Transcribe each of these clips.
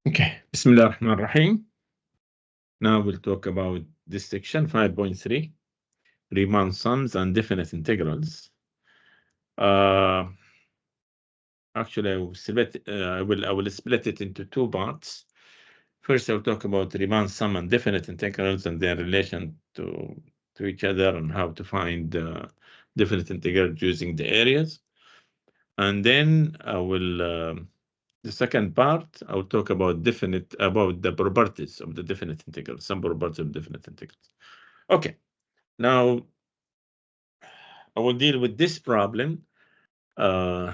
Okay, Bismillah ar-Rahman ar-Rahim. Now we'll talk about this section 5.3, Riemann sums and definite integrals. Actually, I will split it into two parts. First, I'll talk about Riemann sum and definite integrals and their relation to each other and how to find definite integrals using the areas. And then I will the second part, I will talk about the properties of the definite integrals, some properties of definite integrals. Okay, now I will deal with this problem to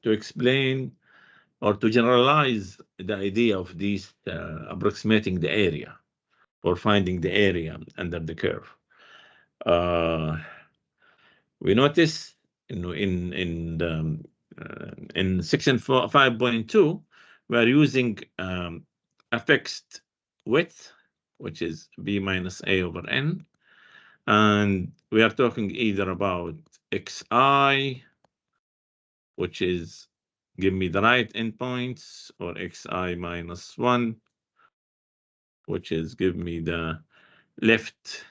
explain or to generalize the idea of these approximating the area or finding the area under the curve. We notice in section 5.2, we are using a fixed width, which is b minus a over n, and we are talking either about xi, which is give me the right endpoints, or xi minus 1, which is give me the left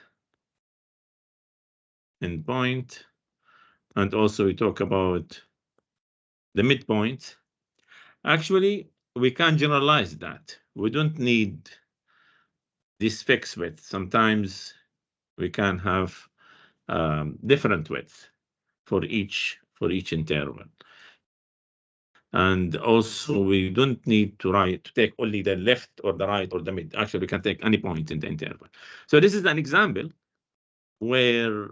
endpoint. And also we talk about the midpoint. Actually, we can generalize that. We don't need this fixed width. Sometimes we can have different width for each interval. And also, we don't need to take only the left or the right or the mid. Actually, we can take any point in the interval. So this is an example where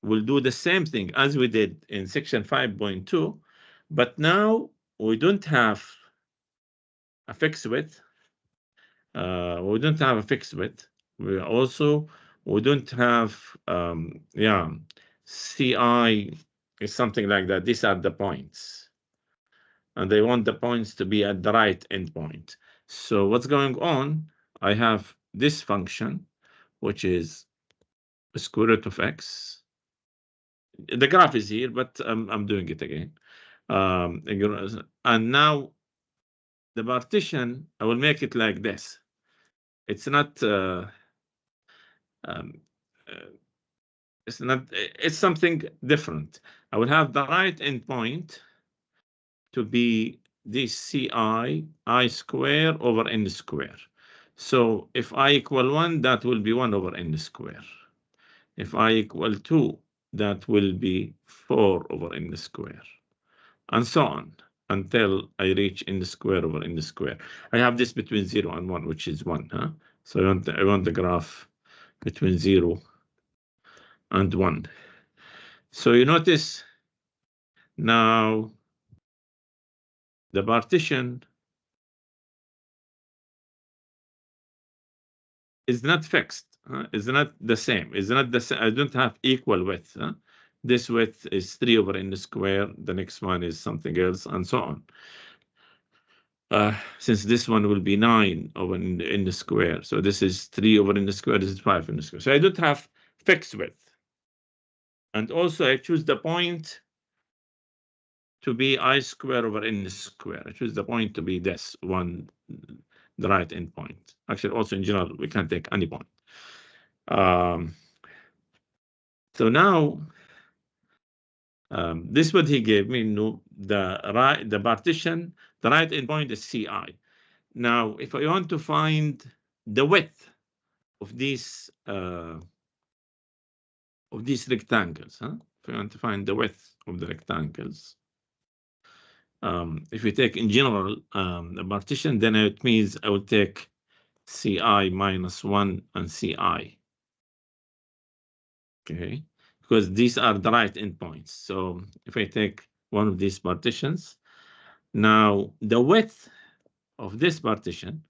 we'll do the same thing as we did in section 5.2, but now we don't have a fixed width. We don't have a fixed width. We don't have CI is something like that. These are the points, and they want the points to be at the right endpoint. So what's going on? I have this function, which is the square root of x. The graph is here, but I'm doing it again. And now the partition, I will make it like this. It's not. It's something different. I will have the right endpoint to be this ci I square over n square. So if I equal 1, that will be 1 over n square. If I equal 2, that will be 4 over n square, and so on until I reach n square over n square. I have this between 0 and 1, which is 1. Huh? So I want the graph between 0 and 1. So you notice now the partition is not fixed. It's not the same. It's not the same. I don't have equal width. This width is 3 over n square. The next one is something else, and so on. Since this one will be 9 over n square. So this is 3 over n square. This is 5 n square. So I don't have fixed width. And also I choose the point to be I square over n square. I choose the point to be this one, the right endpoint. Actually, also in general, we can take any point. So now, this is what he gave me. No, the partition, the right endpoint is CI. Now, if I want to find the width of these rectangles, if I want to find the width of the rectangles, if we take in general the partition, then it means I will take CI minus 1 and CI. Okay, because these are the right endpoints. So if I take one of these partitions, now the width of this partition,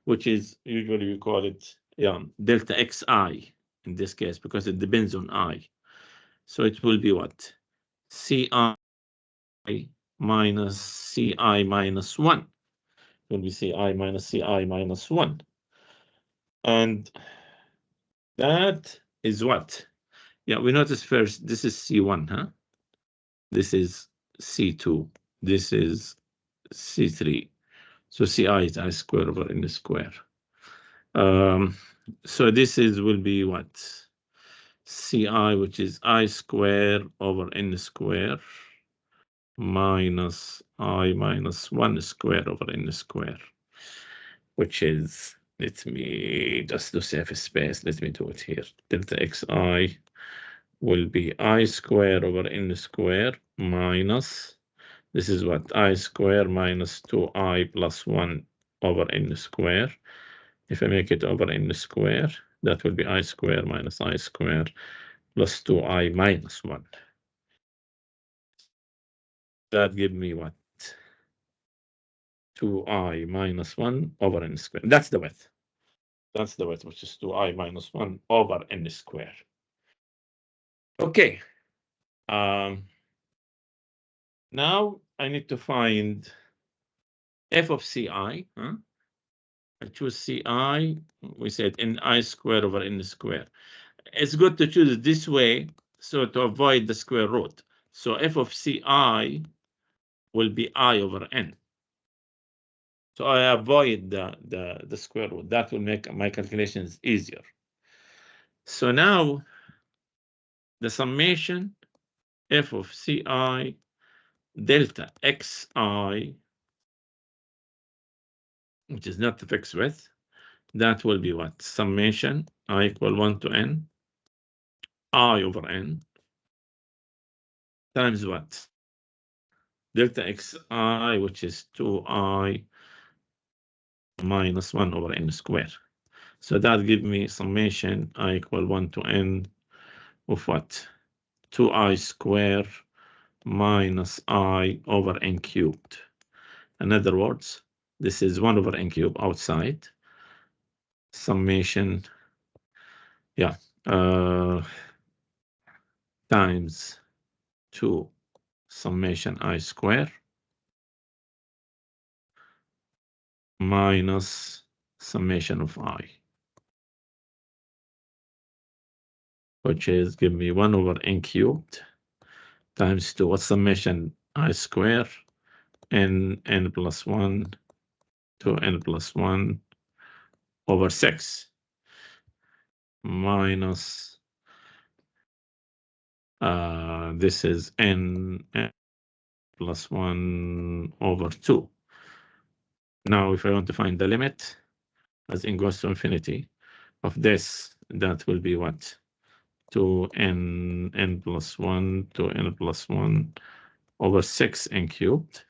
which is usually we call it delta xi in this case, because it depends on I. So it will be what? CI minus CI minus 1. It will be CI minus CI minus 1. And that is what? Yeah, we notice first, this is C1, huh? This is C2. This is C3. So Ci is I square over N square. So this will be what? Ci, which is I square over N square minus I minus 1 square over N square, which is, let me just to save space, let me do it here. Delta Xi will be I square over N square minus, this is what, I square minus 2I plus 1 over N square. If I make it over N square, that will be I square minus I square plus 2I minus 1. That give me what? 2I minus 1 over N square. That's the width. That's the width, which is 2I minus 1 over N square. Okay. Now I need to find f of Ci. I choose Ci. We said Ni square over N square. It's good to choose it this way, so to avoid the square root. So f of Ci will be I over N. So I avoid the square root. That will make my calculations easier. So now the summation f of Ci delta Xi, which is not the fixed width, that will be what? Summation I equal 1 to N, I over N, times what? Delta Xi, which is 2I minus 1 over N square. So that gives me summation I equal 1 to N of what? 2I square minus I over N cubed. In other words, this is 1 over N cubed outside. Summation, yeah, times 2 summation I square minus summation of I, which is give me 1 over N cubed times 2. What's summation I square? N plus 1 to N plus 1 over 6 minus this is N plus 1 over 2. Now, if I want to find the limit as n goes to infinity of this, that will be what? 2n plus 1 to n plus 1 over 6n cubed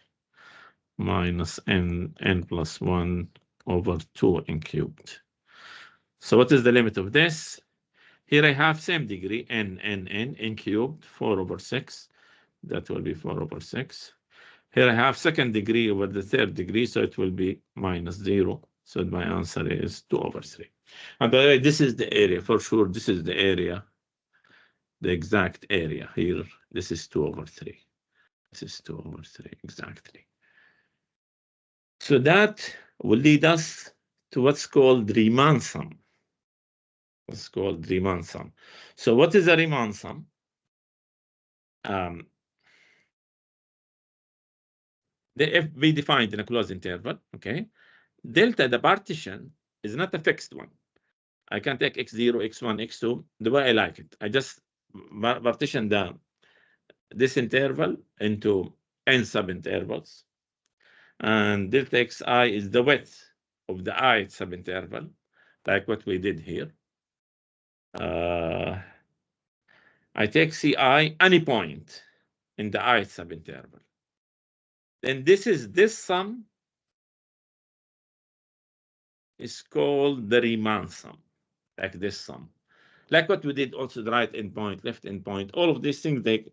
minus n plus 1 over 2n cubed. So what is the limit of this? Here I have same degree, n cubed, 4 over 6. That will be 4 over 6. Here I have second degree over the third degree, so it will be minus 0. So my answer is 2 over 3. And by the way, this is the area, for sure. This is the area, the exact area here. This is 2 over 3. This is 2 over 3, exactly. So that will lead us to what's called Riemann sum. What's called Riemann sum. So what is a Riemann sum? If we defined in a closed interval, okay, delta, the partition, is not a fixed one. I can take x0, x1, x2 the way I like it. I just partition this interval into n subintervals, and delta xi is the width of the ith subinterval, like what we did here. I take Ci any point in the ith subinterval. Then this sum is called the Riemann sum, like this sum. Like what we did also, the right endpoint, left endpoint, all of these things, they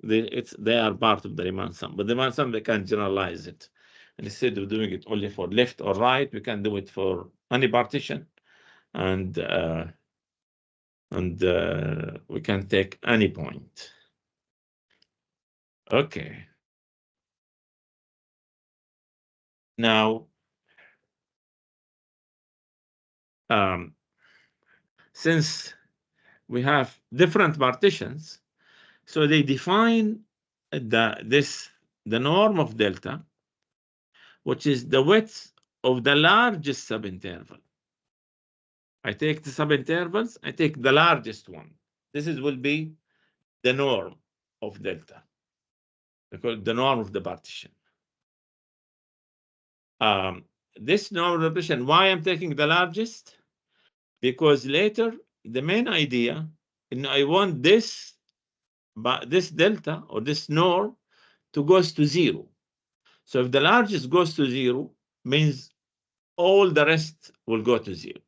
are part of the Riemann sum. But the Riemann sum, they can generalize it. And instead of doing it only for left or right, we can do it for any partition. And we can take any point. Okay. Now, since we have different partitions, so they define the norm of delta which is the width of the largest subinterval. I take the subintervals, I take the largest one. This will be the norm of delta, the norm of the partition. This norm of the partition, why I'm taking the largest? Because later, the main idea, I want this delta or this norm to goes to 0. So if the largest goes to 0, means all the rest will go to 0.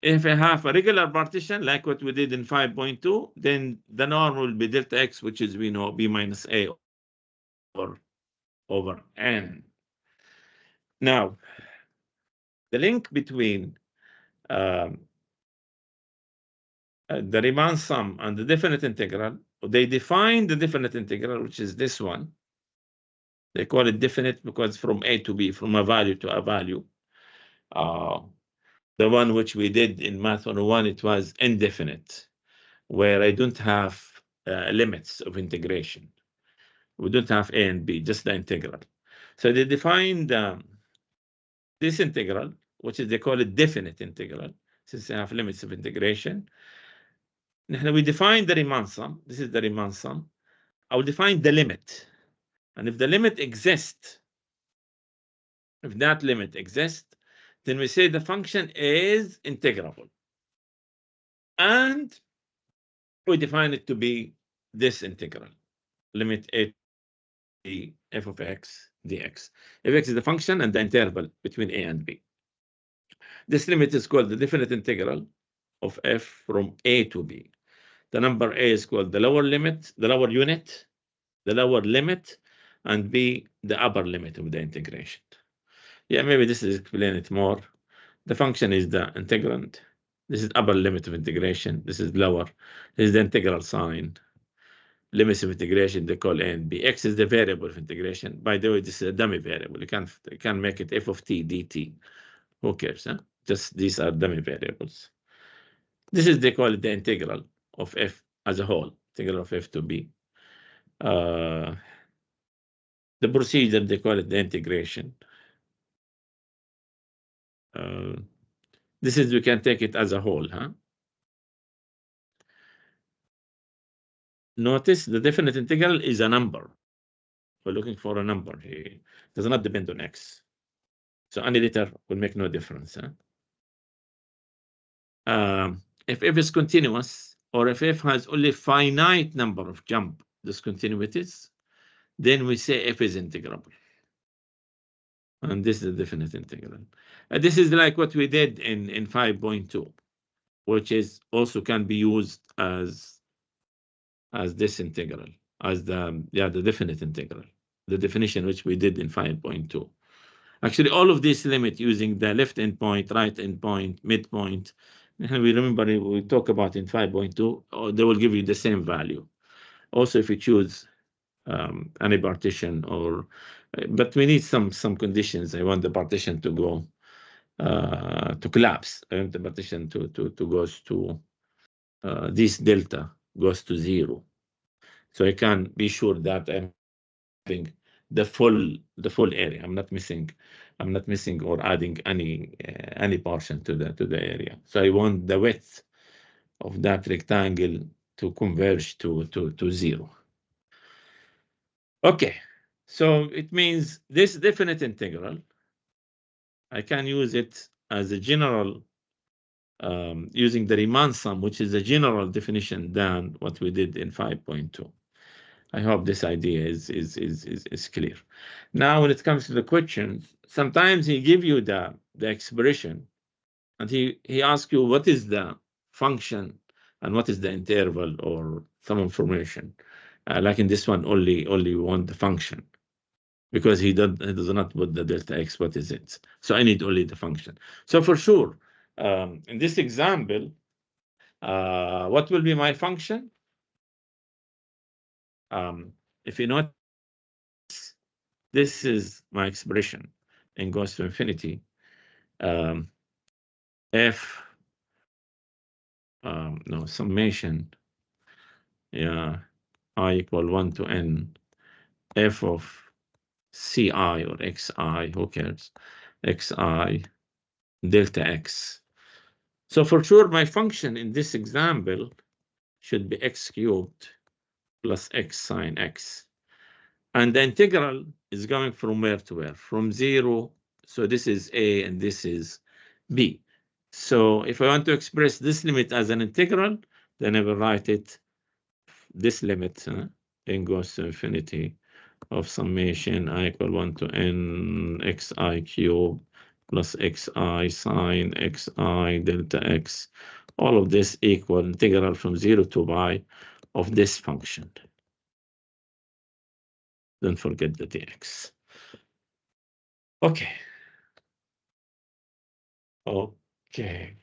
If I have a regular partition, like what we did in 5.2, then the norm will be delta x, which is, we know, b minus a over n. Now, the link between the Riemann sum and the definite integral, they define the definite integral, which is this one. They call it definite because from a to b, from a value to a value. The one which we did in Math 101, it was indefinite, where I don't have limits of integration. We don't have a and b, just the integral. So they defined this integral, which is, they call it definite integral, since they have limits of integration. Now we define the Riemann sum. This is the Riemann sum. I will define the limit. And if the limit exists, if that limit exists, then we say the function is integrable. And we define it to be this integral, limit a to f of x dx. If x is the function and the interval between a and b. This limit is called the definite integral of f from a to b. The number a is called the lower limit, the lower unit, the lower limit, and b, the upper limit of the integration. Yeah, maybe this is explain it more. The function is the integrand. This is upper limit of integration. This is lower. This is the integral sign. Limits of integration, they call a and b. X is the variable of integration. By the way, this is a dummy variable. You can make it f of t dt. Who cares? Huh? Just these are dummy variables. This is, they call it the integral of f as a whole, integral of f to b. The procedure, they call it the integration. This is, we can take it as a whole, huh? Notice the definite integral is a number. We're looking for a number. It does not depend on x. So any letter will make no difference. Huh? If f is continuous, or if f has only finite number of jump discontinuities, then we say f is integrable. And this is the definite integral. This is like what we did in 5.2, which is also can be used as this integral, as the definite integral, the definition which we did in 5.2. Actually, all of these limit using the left endpoint, right endpoint, midpoint. And we remember we talk about in 5.2, they will give you the same value. Also, if you choose any partition, or but we need some conditions. I want the partition to go to collapse. I want the partition to goes to this delta goes to 0, so I can be sure that I'm having the full area. I'm not missing or adding any portion to the area. So I want the width of that rectangle to converge to 0. Okay, so it means this definite integral, I can use it as a general, using the Riemann sum, which is a general definition than what we did in 5.2. I hope this idea is clear. Now, when it comes to the questions, sometimes he give you the expression, and he asks you what is the function and what is the interval or some information. Like in this one, only want the function, because he does not put the delta x. What is it? So I need only the function. So for sure, in this example, what will be my function? If you notice, this is my expression and goes to infinity. F, no, summation, yeah, I equal 1 to n, f of ci or xi, who cares, xi delta x. So for sure, my function in this example should be x cubed plus x sine x. And the integral is going from where to where? From 0. So this is a and this is b. So if I want to express this limit as an integral, then I will write it, this limit n goes to infinity of summation I equal 1 to n xi cubed plus xi sine xi delta x. All of this equal integral from 0 to pi of this function. Don't forget the dx. Okay. Okay.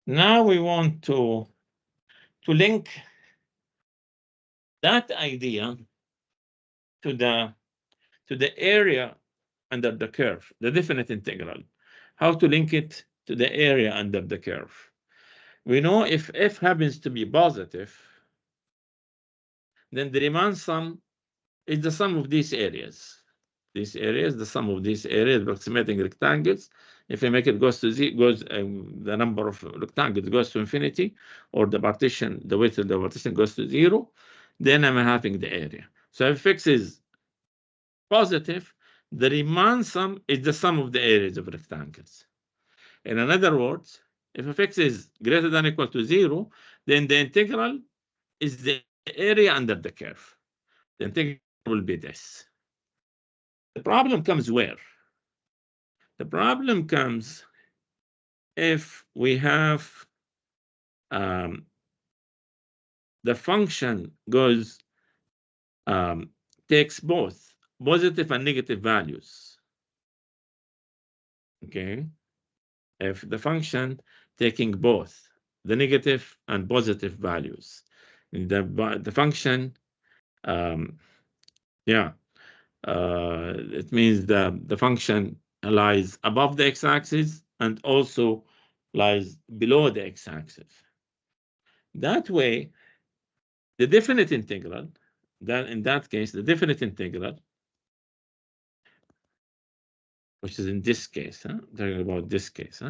Now we want to link that idea to the area under the curve, the definite integral. How to link it to the area under the curve. We know if f happens to be positive, then the Riemann sum is the sum of these areas. These areas, the sum of these areas approximating rectangles. If I make it goes to the number of rectangles goes to infinity, or the partition, the width of the partition goes to 0, then I'm having the area. So if x is positive, the Riemann sum is the sum of the areas of rectangles. In other words, if x is greater than or equal to 0, then the integral is the area under the curve. The integral will be this. The problem comes where? The problem comes if we have the function goes takes both positive and negative values. Okay, if the function taking both the negative and positive values, the function, it means the function lies above the x-axis and also lies below the x-axis. That way, the definite integral, then in that case, the definite integral, which is in this case, talking about this case,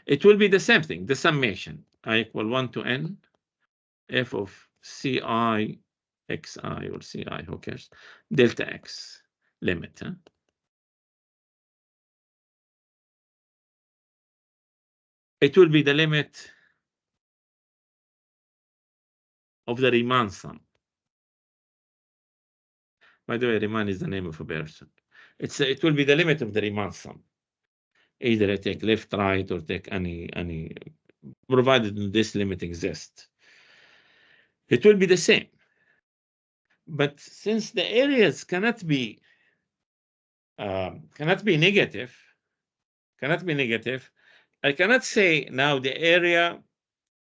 it will be the same thing, the summation, I equal 1 to n, f of ci, xi, or ci, who cares, delta x, limit. It will be the limit of the Riemann sum. By the way, Riemann is the name of a person. It will be the limit of the Riemann sum. Either I take left, right, or take any, provided this limit exists. It will be the same. But since the areas cannot be negative, I cannot say now the area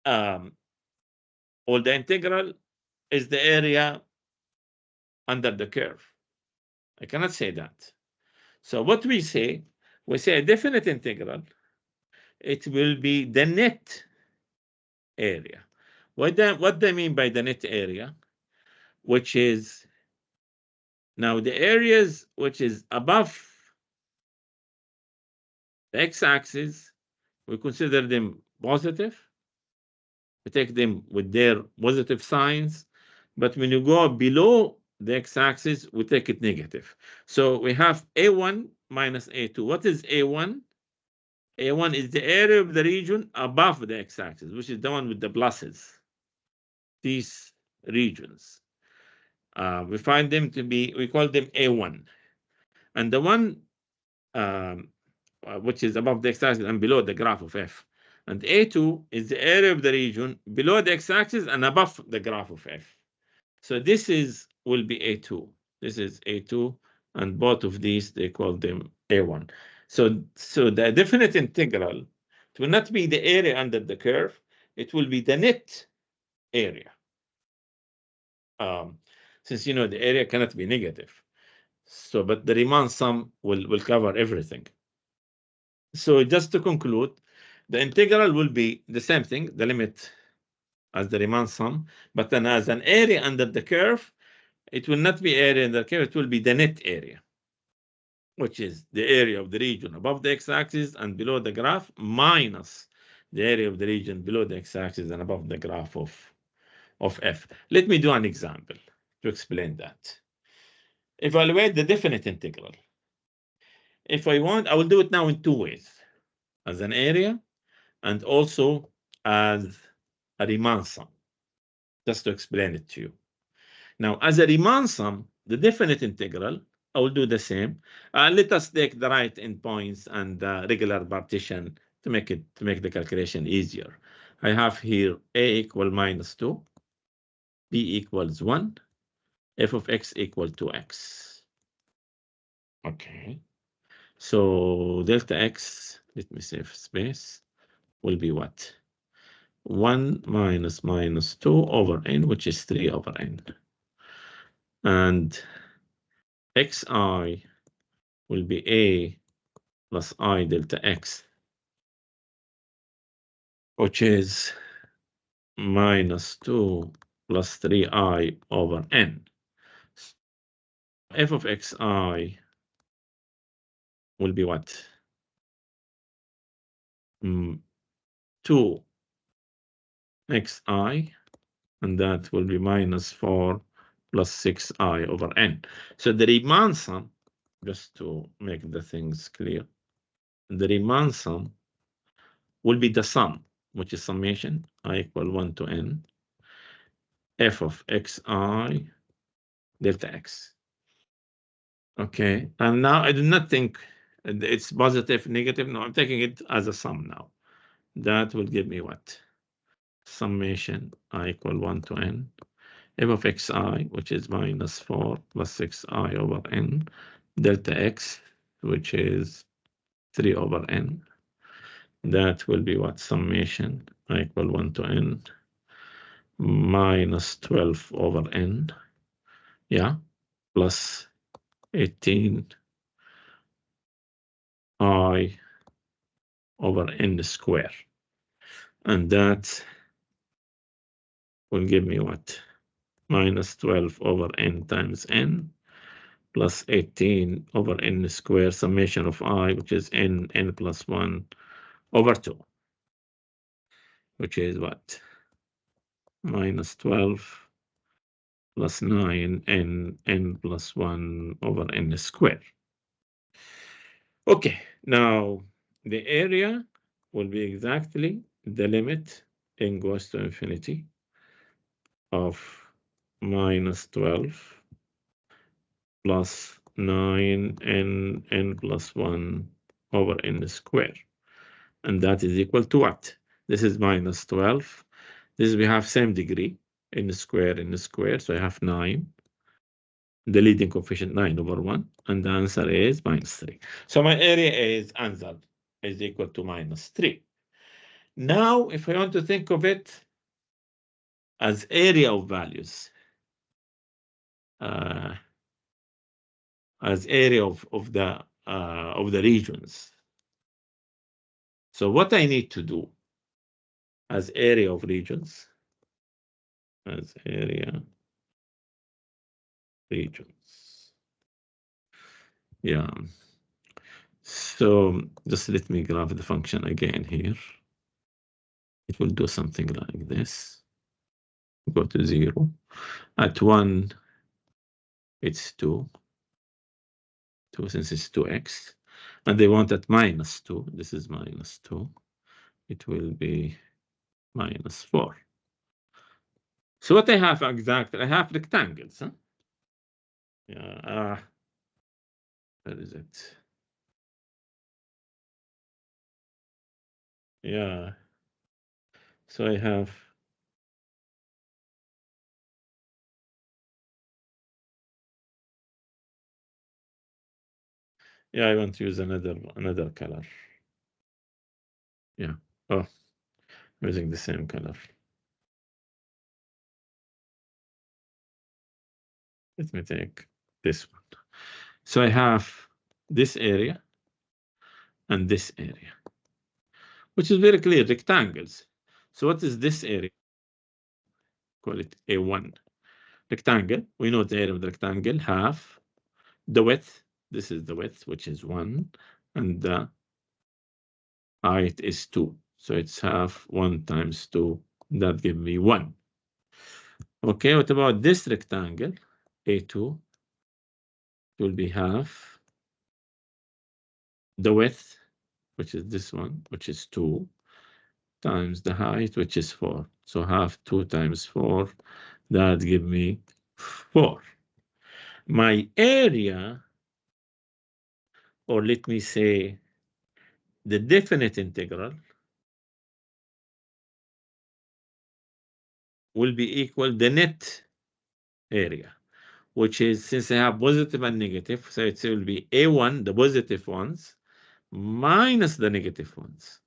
or the integral is the area under the curve. I cannot say that. So what we say a definite integral, it will be the net area. What do I mean by the net area? Which is now the areas which is above the x-axis, we consider them positive. We take them with their positive signs. But when you go below the x-axis, we take it negative. So we have A1 minus A2. What is A1? A1 is the area of the region above the x-axis, which is the one with the pluses. These regions. We find them to be, we call them A1. And the one which is above the x-axis and below the graph of f. And A2 is the area of the region below the x-axis and above the graph of f. So this will be A2. This is A2, and both of these, they call them A1. So the definite integral, it will not be the area under the curve, it will be the net area. Since the area cannot be negative. So, but the Riemann sum will cover everything. So just to conclude, the integral will be the same thing, the limit as the Riemann sum, but then as an area under the curve, it will not be area in the curve, it will be the net area, which is the area of the region above the x-axis and below the graph minus the area of the region below the x-axis and above the graph of f. Let me do an example to explain that. Evaluate the definite integral. If I want, I will do it now in two ways, as an area and also as a Riemann sum, just to explain it to you. Now, as a Riemann sum, the definite integral, I will do the same. Let us take the right endpoints and regular partition to make the calculation easier. I have here a equal minus 2, b equals 1, f of x equal to x. Okay. So delta x, let me save space, will be what? 1 minus minus 2 over n, which is 3 over n. And xi will be a plus I delta x, which is minus 2 plus 3i over n. F of xi will be what? 2 xi, and that will be minus 4 plus 6i over n. So the Riemann sum, just to make the things clear, the Riemann sum will be the sum, which is summation I equal 1 to n, f of xi delta x. Okay, and now I do not think it's positive, negative. No, I'm taking it as a sum now. That will give me what? Summation I equal 1 to n, f of xi, which is minus 4 plus 6i over n, delta x, which is 3 over n. That will be what? Summation I equal 1 to n, minus 12 over n, yeah, plus 18 I over n square. And that will give me what? Minus 12 over n times n, plus 18 over n square, summation of I, which is n plus 1 over 2, which is what? Minus 12 plus 9 n plus 1 over n square. Okay, now the area will be exactly the limit n goes to infinity of minus 12 plus 9 n plus 1 over n square. And that is equal to what? This is minus 12. This we have same degree, n square, so I have 9. The leading coefficient 9 over 1, and the answer is minus 3. So my area is answered, is equal to minus 3. Now, if I want to think of it as area of values, as area of the regions. So what I need to do as area of regions, as area regions. Yeah. So just let me graph the function again here. It will do something like this. Go to 0. At 1, it's 2. 2 since it's 2x. And they want at minus 2. This is minus 2. It will be minus 4. So what I have exactly, I have rectangles. Huh? Yeah. Where is it? Yeah. So I have. Yeah, I want to use another color. Yeah. Oh, I'm using the same color. Let me take this one. So I have this area and this area, which is very clear, rectangles. So what is this area? Call it A1. rectangle. We know the area of the rectangle, half. The width, this is the width, which is 1, and the height is 2. So it's half 1 times 2. That gives me 1. Okay, what about this rectangle? A2 will be half the width, which is this one, which is 2, times the height, which is 4. So half 2 times 4, that gives me 4. My area, or let me say the definite integral, will be equal the net area, which is, since I have positive and negative, so it will be A1, the positive ones, minus the negative ones.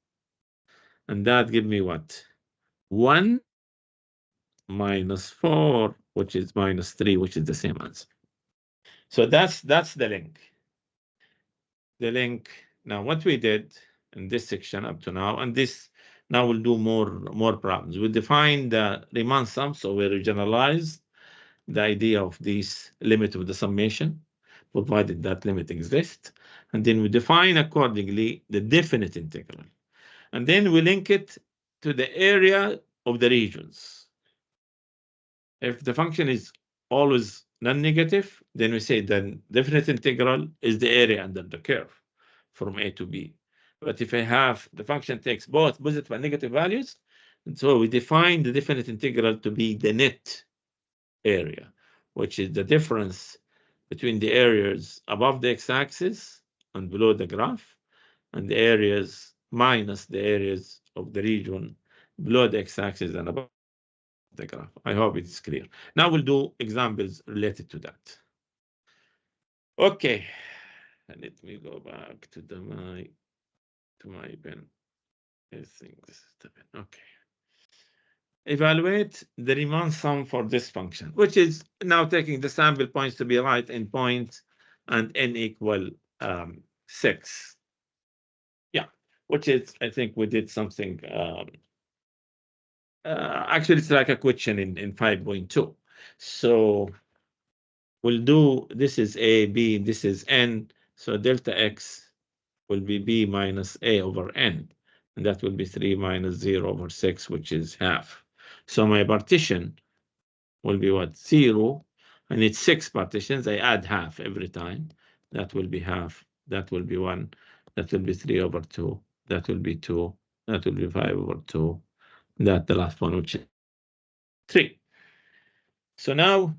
And that gives me what? 1 minus 4, which is minus 3, which is the same answer. So that's the link. The link. Now, what we did in this section up to now, and this now we'll do more problems. We define the Riemann sum, so we regionalize the idea of this limit of the summation, provided that limit exists. And then we define accordingly the definite integral. And then we link it to the area of the regions. If the function is always non-negative, then we say the definite integral is the area under the curve from A to B. But if I have the function takes both positive and negative values, and so we define the definite integral to be the net area, which is the difference between the areas above the x-axis and below the graph, and the areas minus the areas of the region below the x-axis and above the graph. I hope it's clear. Now we'll do examples related to that. Okay, and let me go back to my pen. I think this is the pen. Okay. Evaluate the Riemann sum for this function, which is now taking the sample points to be right in point and n equal 6. Yeah, which is, I think we did something. Actually, it's like a question in 5.2. So we'll do, this is A, B, this is N. So delta X will be B minus A over N. And that will be 3 minus 0 over 6, which is half. So my partition will be what? 0. And it's 6 partitions. I add half every time. That will be half. That will be 1. That will be 3 over 2. That will be 2. That will be 5 over 2. That the last one, which is 3. So now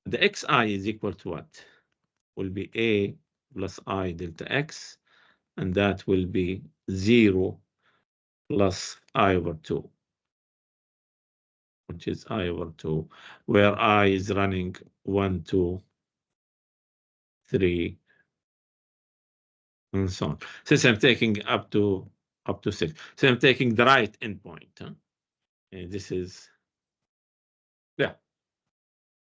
the xi is equal to what? Will be A plus I delta x. And that will be 0 plus I over 2. Which is I over 2, where I is running 1, 2, 3, and so on. Since I'm taking up to 6, so I'm taking the right endpoint. Huh? And this is, yeah,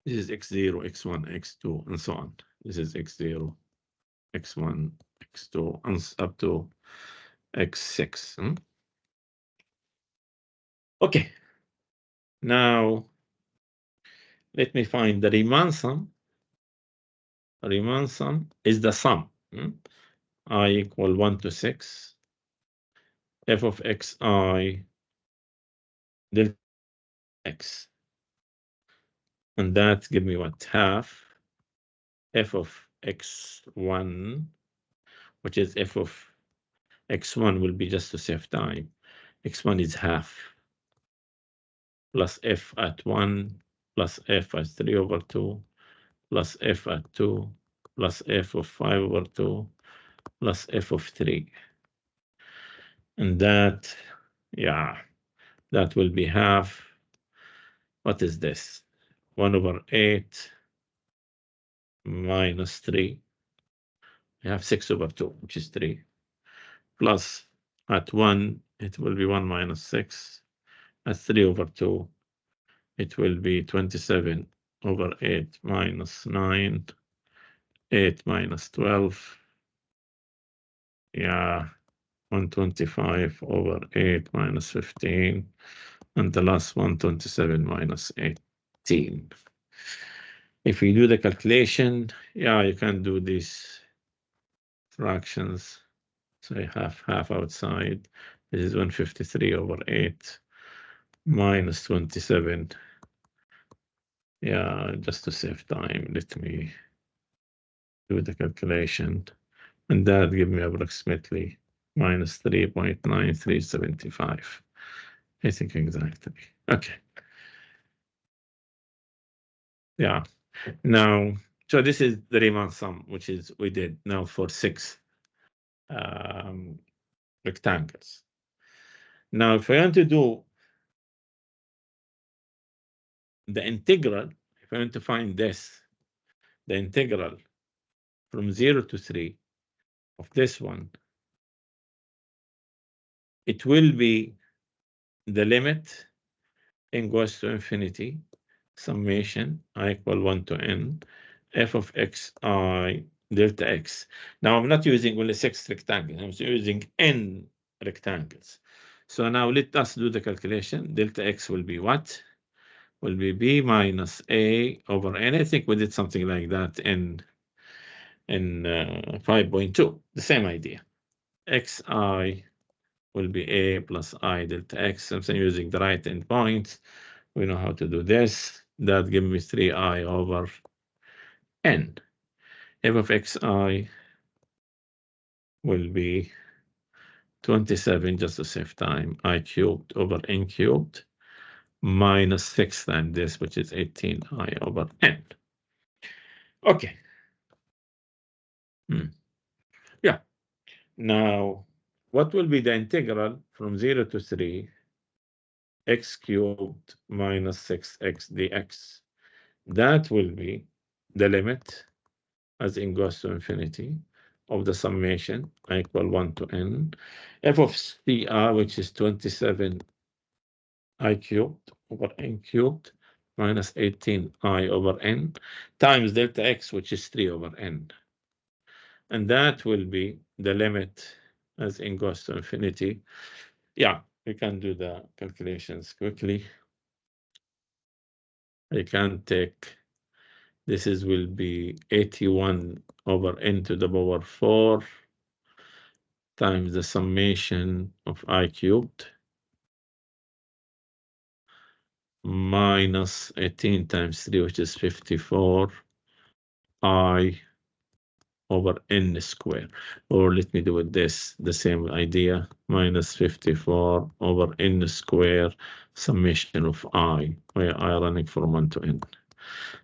this is x0, x1, x2, and so on. This is x0, x1, x2, and up to x6. Hmm? Okay. Now, let me find the Riemann sum. Riemann sum is the sum. I equal 1 to 6. F of xi delta x. And that give me what? Half f of x1, which is f of x1 will be, just to save time, x1 is half, plus f at 1, plus f at 3 over 2, plus f at 2, plus f of 5 over 2, plus f of 3. And that, yeah, that will be half. What is this? 1 over 8 minus 3. We have 6 over 2, which is 3. Plus at 1, it will be 1 minus 6. At 3 over 2, it will be 27 over 8 minus 9. 8 minus 12. Yeah, 125 over 8 minus 15. And the last one, 27 minus 18. If we do the calculation, yeah, you can do these fractions. So I have half outside. This is 153 over 8 minus 27. Yeah, just to save time, let me do the calculation. And that gives me approximately minus 3.9375. I think exactly. Okay. Yeah. Now, so this is the Riemann sum, which is we did now for 6 rectangles. Now, if I want to do the integral, if I want to find this, the integral from 0 to 3 of this one, it will be the limit n goes to infinity, summation I equal 1 to n, f of x I delta x. Now I'm not using only 6 rectangles, I'm using n rectangles. So now let us do the calculation. Delta x will be what? Will be b minus a over n. I think we did something like that in 5.2, the same idea. xi will be a plus I delta x. I'm using the right endpoints. We know how to do this. That gives me 3i over n. f of xi will be 27, just to save time, I cubed over n cubed, minus 6 times this, which is 18i over n. Okay. Yeah. Now, what will be the integral from 0 to 3, x cubed minus 6x dx? That will be the limit as n goes to infinity of the summation I equal 1 to n, f of CR, which is 27 I cubed over n cubed minus 18 I over n times delta x, which is 3 over n. And that will be the limit as n goes to infinity. Yeah, we can do the calculations quickly. I can take, this is will be 81 over n to the power 4 times the summation of I cubed minus 18 times 3, which is 54 I over n square. Or let me do it this, the same idea, minus 54 over n square summation of I, where I running from 1 to n.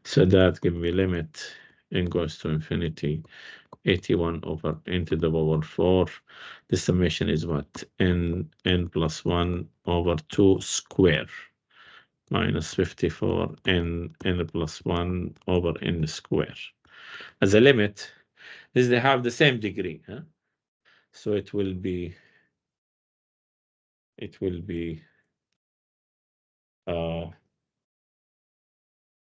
So that give me limit n goes to infinity, 81 over n to the power 4. The summation is what? n plus 1 over 2 square minus 54 n plus 1 over n square. As a limit, this they have the same degree, huh? So it will be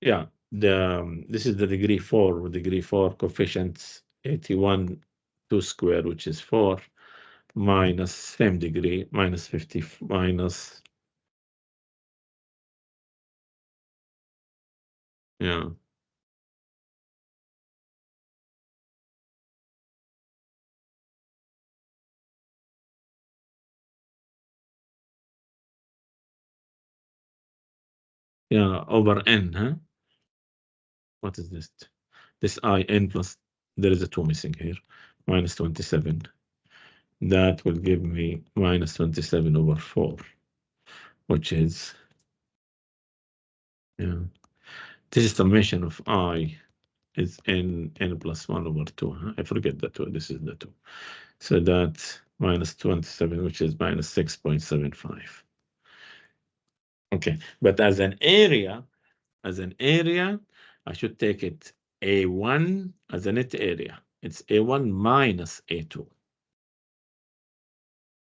yeah, this is the degree 4 with degree 4 coefficients 81 2 square, which is 4, minus same degree minus 50 minus, yeah, yeah, over n, huh? What is this? This I n plus, there is a 2 missing here, minus 27. That will give me minus 27 over 4, which is, yeah, this is summation of I is n plus 1 over 2. Huh? I forget the 2, this is the 2. So that's minus 27, which is minus 6.75. Okay, but as an area, I should take it A1 as a net area. It's A1 minus A2.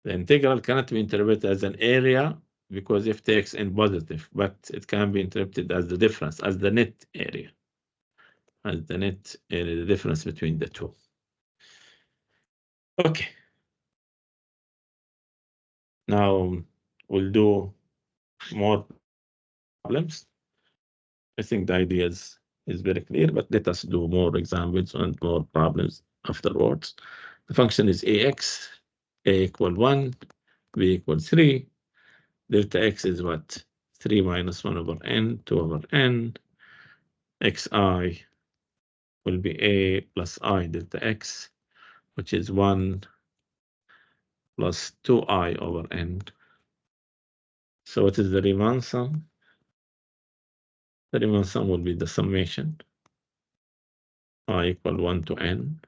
The integral cannot be interpreted as an area because if takes in positive, but it can be interpreted as the difference, as the net area, as the net area, the difference between the two. Okay. Now we'll do more problems. I think the idea is very clear, but let us do more examples and more problems afterwards. The function is ax, a equal 1, b equal 3. Delta x is what? 3 minus 1 over n, 2 over n. Xi will be a plus I delta x, which is 1 plus 2i over n. So what is the Riemann sum? The Riemann sum will be the summation I equal 1 to n.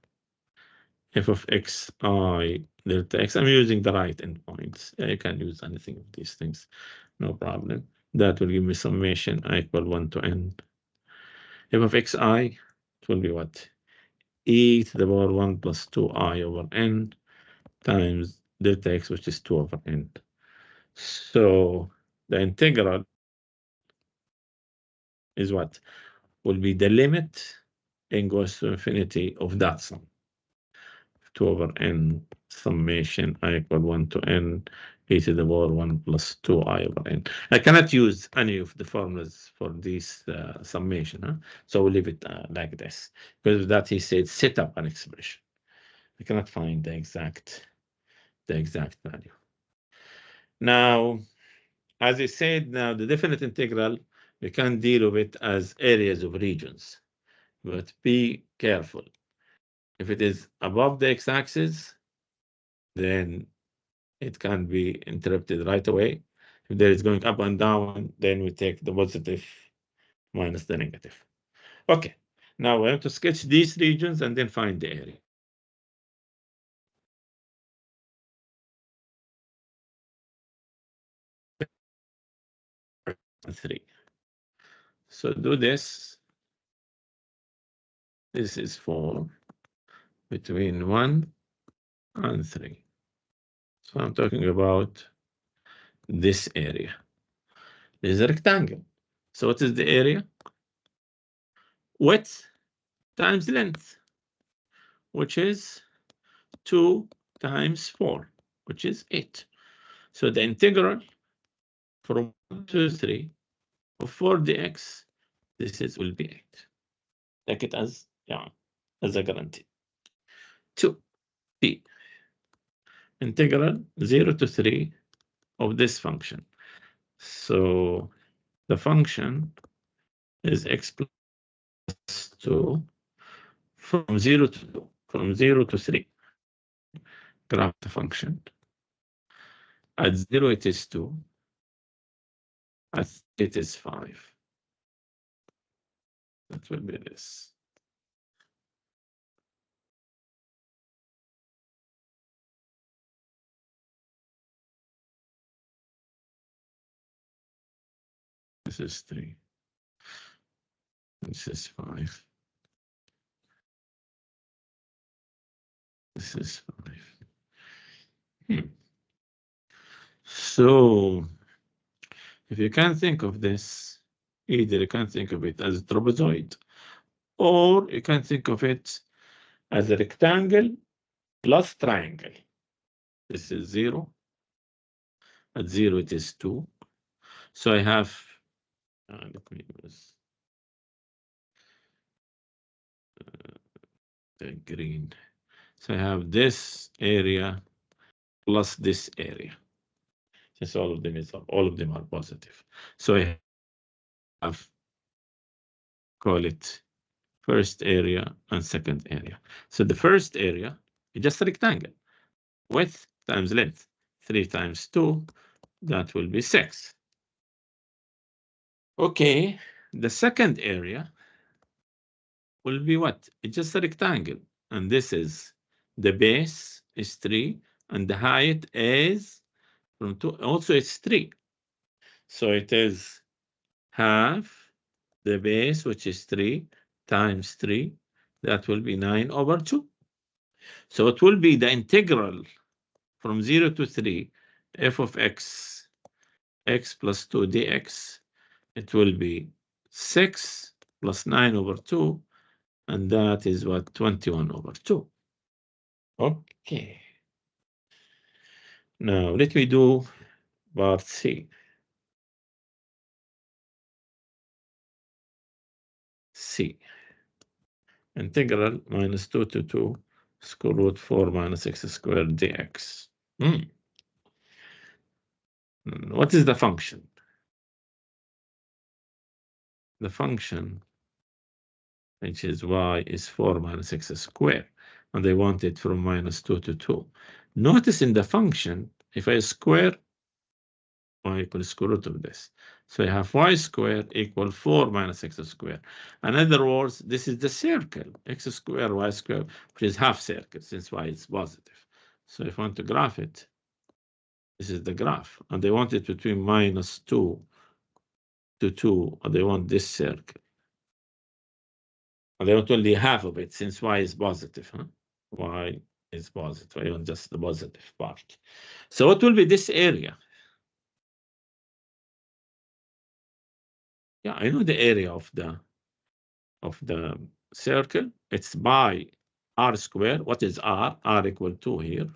F of x I delta x. I'm using the right endpoints. Yeah, you can use anything of these things, no problem. That will give me summation I equal 1 to n. F of xi, it will be what? E to the power 1 plus 2i over n times delta x, which is 2 over n. So the integral is what? Will be the limit n goes to infinity of that sum. 2 over n summation I equal 1 to n e to the power 1 plus 2i over n. I cannot use any of the formulas for this summation, huh? So we'll leave it like this. Because of that, he said set up an expression. I cannot find the exact value. Now, as I said, now the definite integral, we can deal with it as areas of regions, but be careful. If it is above the x-axis, then it can be interrupted right away. If there is going up and down, then we take the positive minus the negative. Okay, now we have to sketch these regions and then find the area. Three. So do this. This is 4 between 1 and 3. So I'm talking about this area. This is a rectangle. So what is the area? Width times length, which is 2 times 4, which is 8. So the integral from 1 to 3 of 4dx, this will be 8. Take it as, as a guarantee. 2p, integral 0 to 3 of this function. So the function is x plus 2 from 0 to 2, from 0 to 3. Graph the function. At 0 it is 2. At it is 5. That will be this. This is 3. This is 5. This is 5. So if you can think of this, either you can think of it as a trapezoid, or you can think of it as a rectangle plus triangle. This is 0. At 0 it is 2. So I have, let me use the green. So I have this area plus this area. Since all of them are positive. So I have, call it first area and second area. So the first area is just a rectangle. Width times length. 3 times 2, that will be 6. Okay, the second area will be what? It's just a rectangle. And this is, the base is 3, and the height is from 2, also it's 3. So it is half the base, which is 3, times 3. That will be 9 over 2. So it will be the integral from 0 to 3, f of x, x plus 2 dx. It will be 6 plus 9 over 2, and that is what? 21 over 2. Okay. Now let me do part C. C. Integral minus 2 to 2 square root 4 minus x squared dx. What is the function? The function, which is y is 4 minus x squared, and they want it from minus 2 to 2. Notice in the function, if I square, y equals square root of this. So I have y squared equal 4 minus x squared. In other words, this is the circle, x squared, y squared, which is half circle, since y is positive. So if I want to graph it, this is the graph. And they want it between minus 2 to 2, and they want this circle. And they want only half of it, since y is positive. Y is positive. I want just the positive part. So what will be this area? Yeah, I know the area of the circle. It's by r squared. What is r? R equal 2 here.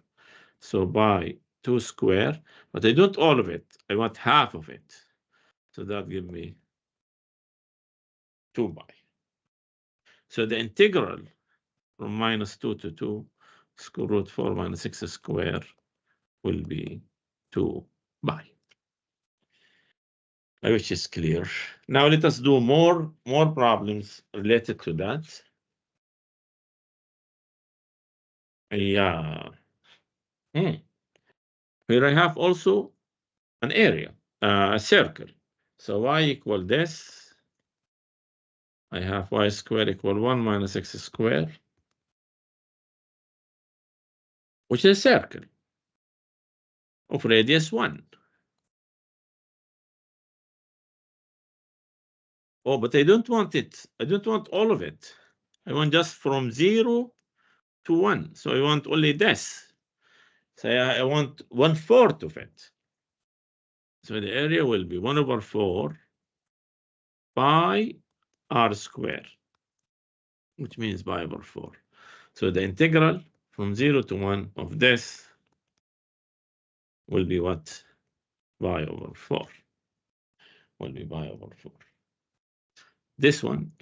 So by 2 square, but I don't all of it. I want half of it. So that give me 2 by. So the integral from minus 2 to 2 square root 4 minus x squared will be 2 by. I wish it's clear. Now let us do more problems related to that. Yeah. Here I have also an area, a circle. So y equal this. I have y squared equal 1 minus x squared, which is a circle of radius 1. Oh, but I don't want it. I don't want all of it. I want just from 0 to 1. So I want only this. So I want 1/4 of it. So the area will be 1 over 4 pi r squared, which means pi over 4. So the integral from 0 to 1 of this will be what? Pi over 4. Will be pi over 4. This one,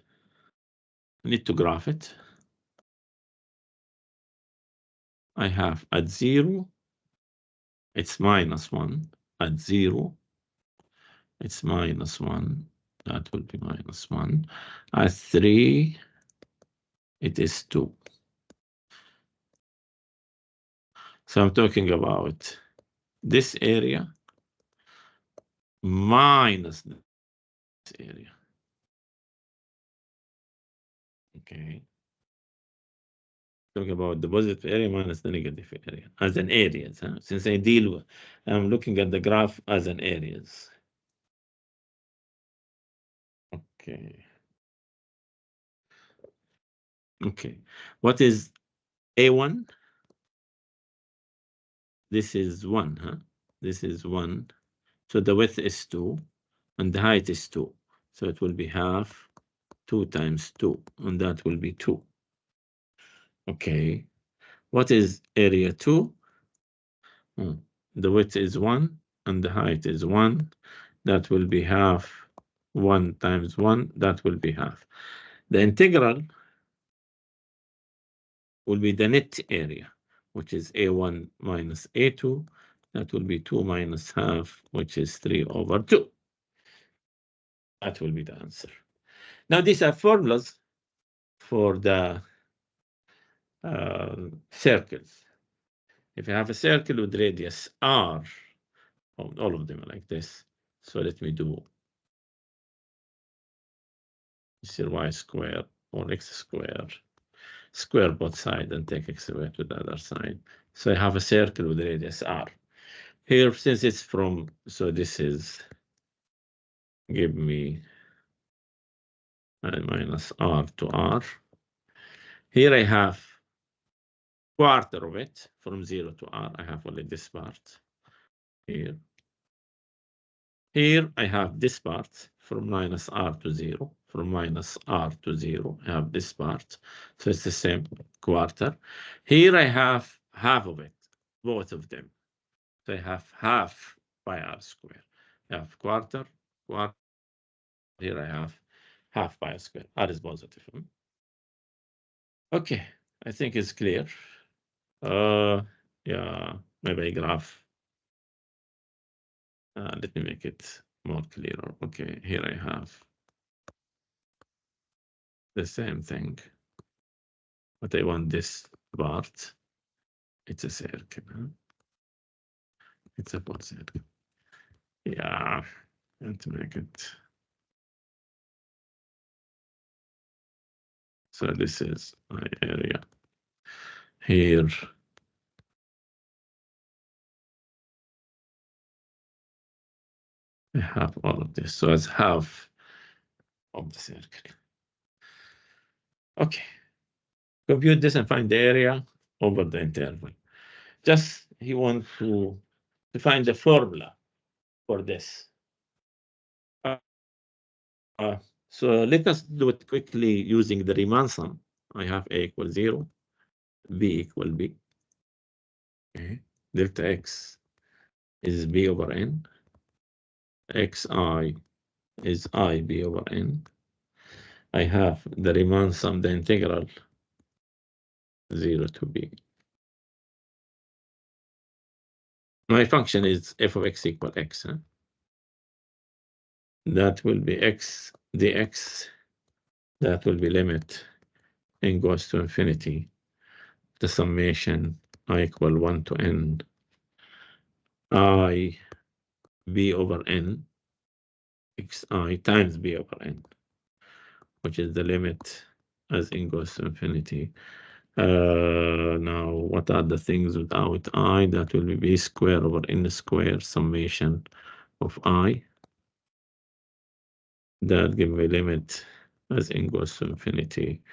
I need to graph it. I have at 0, it's minus 1. At 0, it's minus 1. That will be minus 1. At 3, it is 2. So I'm talking about this area minus this area. Okay. Talking about the positive area minus the negative area as an areas. Since I deal with, I'm looking at the graph as an areas. Okay. Okay. What is A1? This is 1, This is 1. So the width is 2, and the height is 2. So it will be half 2 times 2, and that will be 2. Okay. What is area 2? The width is 1, and the height is 1. That will be half 1 times 1. That will be half. The integral will be the net area, which is A1 minus A2. That will be 2 minus half, which is 3 over 2. That will be the answer. Now, these are formulas for the circles. If you have a circle with radius r, all of them are like this. So let me do y squared or x squared. Square both sides and take x squared to the other side. So I have a circle with radius r. Here, since it's from, so this is, give me minus r to r. Here I have quarter of it from 0 to r. I have only this part here. Here I have this part from minus r to 0. From minus r to 0, I have this part. So it's the same quarter. Here I have half of it, both of them. So I have half by r squared. I have quarter. Here I have half pi square. R is positive. Okay, I think it's clear. Yeah, maybe a graph. Let me make it more clearer. Okay, here I have the same thing, but I want this part. It's a circle. Huh? It's a full circle. Yeah, let's make it. So this is my area. Here, I have all of this. So it's half of the circle. Okay. Compute this and find the area over the interval. Just he wants to find the formula for this. So let us do it quickly using the Riemann sum. I have A equals 0, B equal B. Okay. Delta X is B over N. Xi is I B over N. I have the Riemann sum, the integral 0 to B. My function is f of x equal x. Huh? That will be x dx. That will be limit n goes to infinity. The summation I equal 1 to n. I b over n xi times b over n, which is the limit as n goes to infinity. Now, what are the things without I? That will be b square over n square summation of I. That give me limit as n goes to infinity.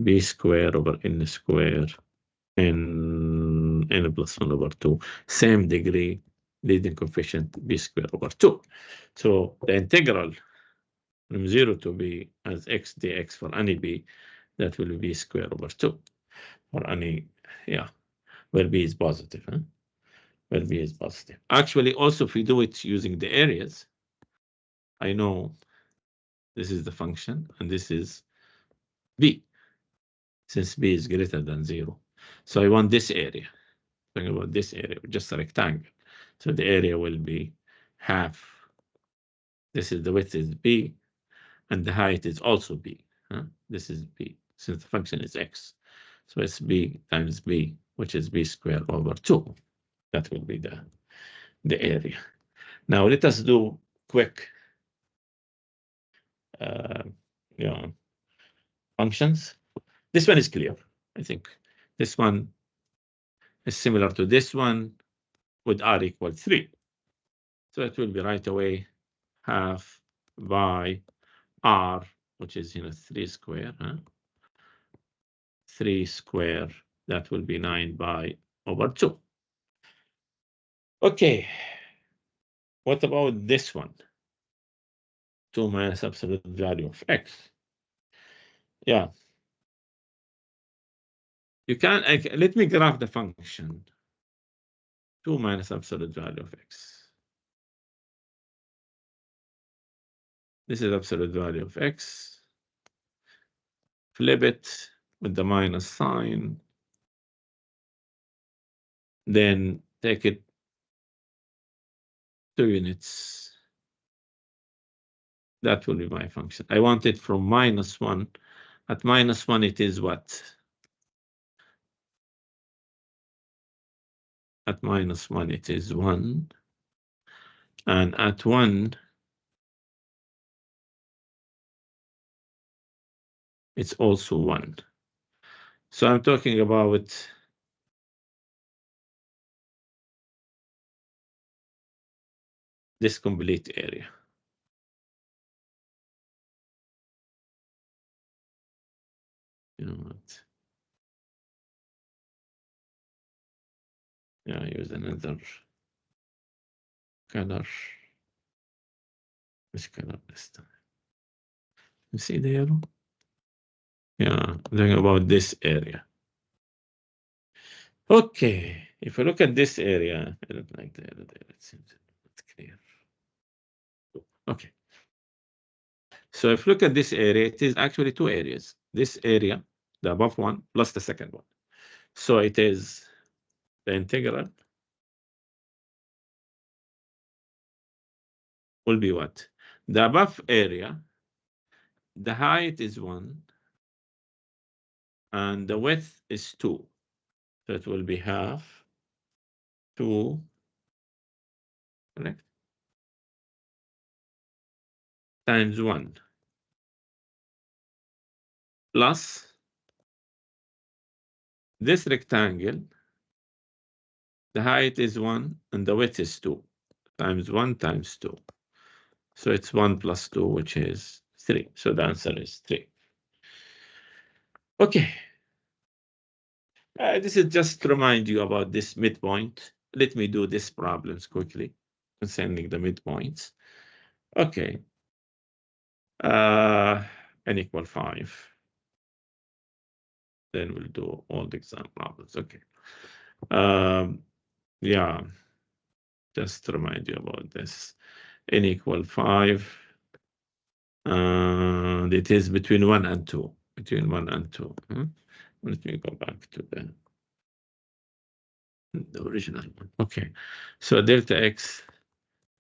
B square over n square n plus 1 over 2. Same degree, leading coefficient b square over 2. So the integral from 0 to b as x dx for any b, that will be b square over 2 for any, yeah, where b is positive. Huh? Where b is positive. Actually, also, if we do it using the areas, I know this is the function and this is b, since b is greater than 0. So I want this area. Talking about this area, just a rectangle. So the area will be half. This is the width is b, and the height is also b. Huh? This is b, since the function is x. So it's b times b, which is b squared over 2. That will be the area. Now let us do quick yeah, functions. This one is clear, I think. This one is similar to this one with r equal 3. So it will be right away half by r, which is 3 square. Huh? 3 square, that will be 9 by over 2. Okay, what about this one? 2 minus absolute value of x. Yeah. You can, let me graph the function. 2 minus absolute value of x. This is absolute value of x. Flip it with the minus sign. Then take it 2 units. That will be my function. I want it from -1. At -1, it is what? At -1, it is 1. And at 1, it's also 1. So I'm talking about this complete area. You know what? Yeah, use another color. Which color this time? You see the yellow? Yeah, I'm talking about this area. Okay, if you look at this area, I don't like the yellow there. It seems not clear. Okay. So if you look at this area, it is actually two areas. This area, the above one, plus the second one. So it is the integral will be what? The above area, the height is 1, and the width is 2. So it will be half 2, correct? Times 1 plus this rectangle, the height is 1 and the width is 2, times 1 times 2. So it's 1 plus 2, which is 3. So the answer is 3. Okay. This is just to remind you about this midpoint. Let me do these problems quickly concerning the midpoints. Okay. N equal 5. Then we'll do all the exam problems. Okay. Yeah. Just to remind you about this. N equal 5. It is between 1 and 2. Between 1 and 2. Let me go back to the original one. Okay. So delta x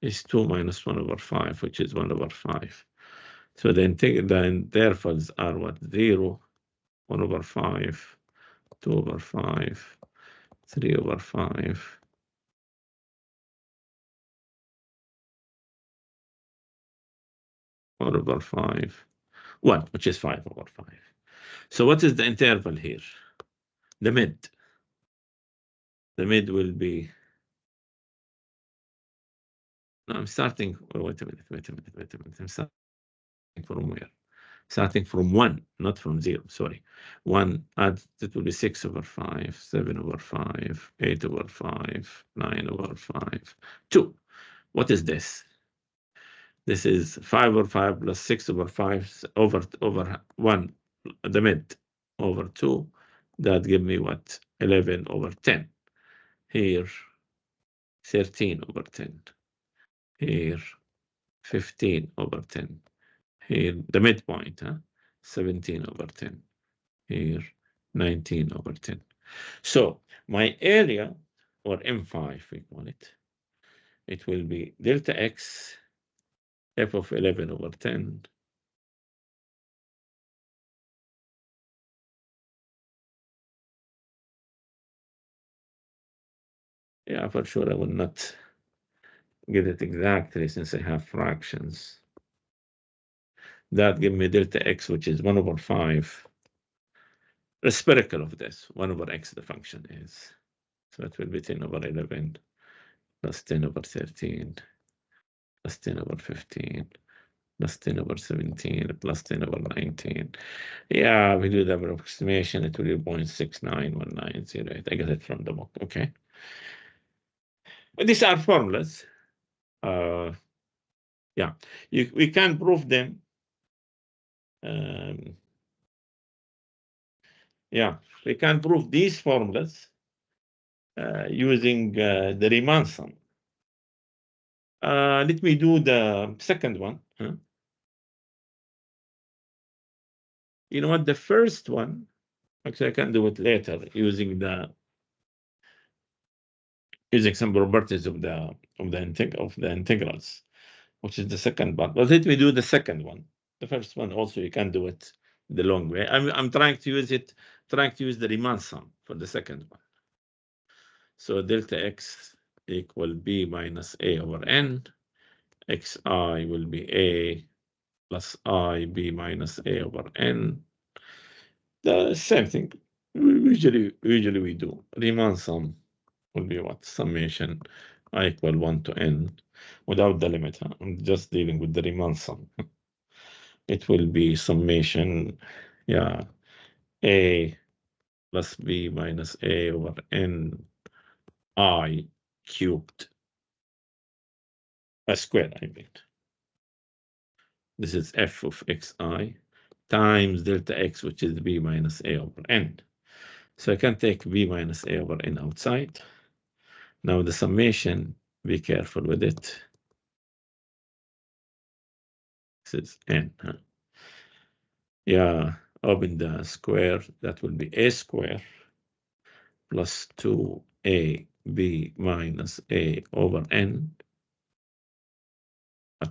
is 2 minus 1 over 5, which is 1 over 5. So the intervals are what? 0, 1 over 5, 2 over 5, 3 over 5. 1 over 5, 1, which is 5 over 5. So what is the interval here? The mid. The mid will be. No, I'm starting. Wait a minute. I'm starting from where? Starting from 1, not from 0. Sorry. 1, it will be 6 over 5, 7 over 5, 8 over 5, 9 over 5, 2. What is this? This is 5 over 5 plus 6 over 5 over 1, the mid, over 2. That give me what? 11 over 10. Here, 13 over 10. Here, 15 over 10. Here, the midpoint, 17 over 10. Here, 19 over 10. So my area, or M5, we call it, it will be delta x f of 11 over 10 Yeah, for sure I will not get it exactly since I have fractions. That give me delta x, which is 1 over 5. Reciprocal of this, 1 over x the function is. So it will be 10 over 11 plus 10 over 13 plus 10 over 15 plus 10 over 17 plus 10 over 19. Yeah, we do the approximation. It will be 0.69190. I get it from the book. Okay. But these are formulas. Yeah, we can prove them. Yeah, we can prove these formulas using the Riemann sum. Let me do the second one. You know what? The first one, actually, I can do it later using some properties of the integrals, which is the second part. But let me do the second one. The first one also you can do it the long way. I'm trying to use the Riemann sum for the second one. So delta x equal b minus a over n. Xi will be a plus I b minus a over n. The same thing. Usually we do. Riemann sum will be what? Summation I equal 1 to n without the limit. I'm just dealing with the Riemann sum. It will be summation, yeah, a plus b minus a over n I cubed. A square, I mean. This is f of xi times delta x, which is b minus a over n. So I can take b minus a over n outside. Now the summation, be careful with it. This is n. Yeah, open the square. That will be a square plus 2ab minus a over n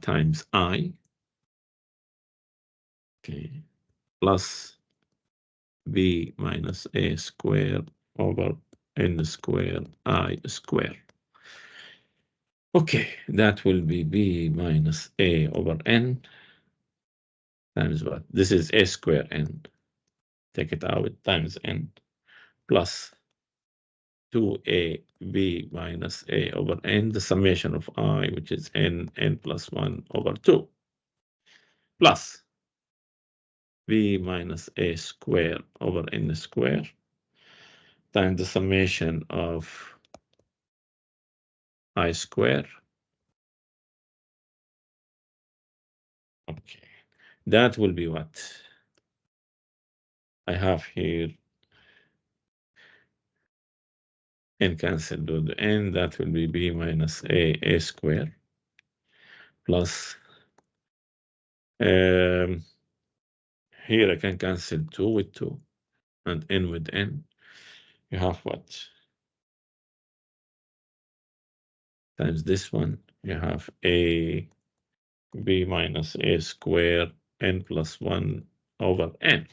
times I, okay, plus b minus a square over n square I square. Okay, that will be b minus a over n times what? This is a square n. Take it out times n plus 2ab minus a over n, the summation of I, which is n plus 1 over 2, plus b minus a square over n square times the summation of I square. Okay, that will be what I have here. N cancelled with the n, that will be b minus a square plus, here I can cancel 2 with 2 and n with n. You have what? Times this one, you have a b minus a square n plus 1 over n.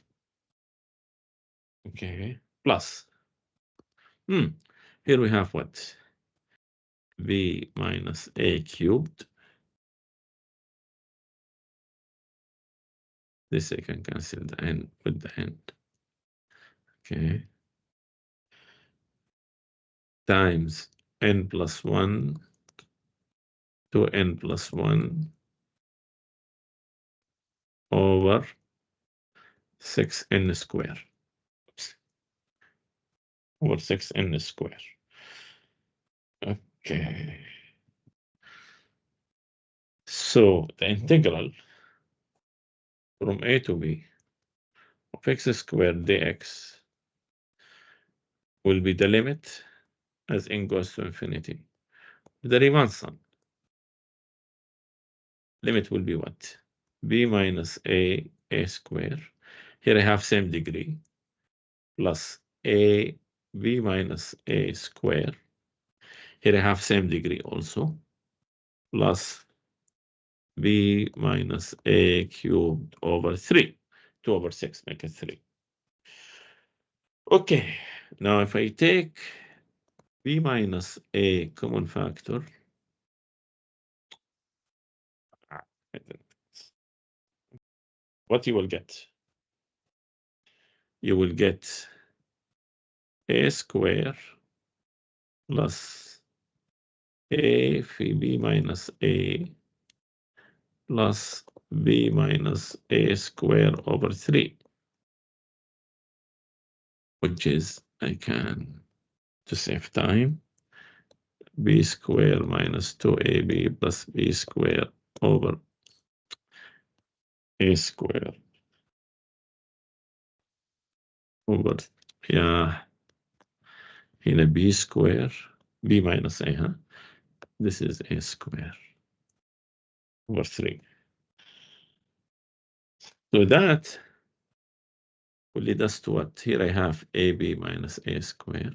Okay, plus. Here we have what? b minus a cubed. This I can cancel the n with the n. Okay. Times n plus 1 to n plus 1 over 6n square. Oops. Over 6n square. Okay. So the integral from a to b of x squared dx will be the limit as n goes to infinity. The Riemann sum. Limit will be what? b minus a square. Here I have same degree plus a b minus a square. Here I have same degree also plus b minus a cubed over 3. 2 over 6 make it 3. Okay, now if I take b minus a common factor, what you will get? You will get a square plus a phi b minus a plus b minus a square over 3, which is, I can, to save time, b square minus 2ab plus b square over a square over, yeah, in a b square, b minus a, huh? This is a square over 3. So that will lead us to what? Here I have ab minus a square.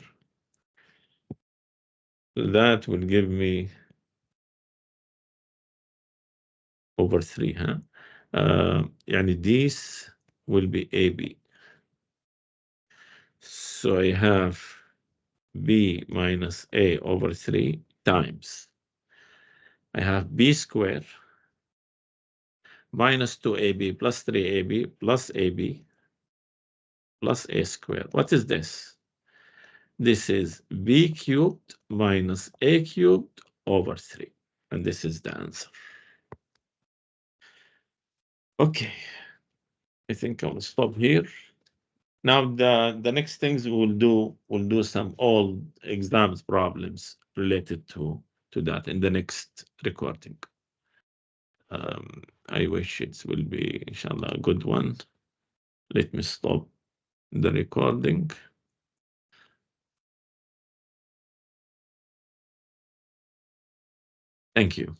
So that will give me over 3, huh? Yani this will be AB. So I have B minus A over 3 times. I have B squared minus 2AB plus 3AB plus AB plus A squared. What is this? This is B cubed minus A cubed over 3. And this is the answer. Okay. I think I'll stop here. Now the next things we'll do some old exams problems related to that in the next recording. I wish it will be inshallah a good one. Let me stop the recording. Thank you.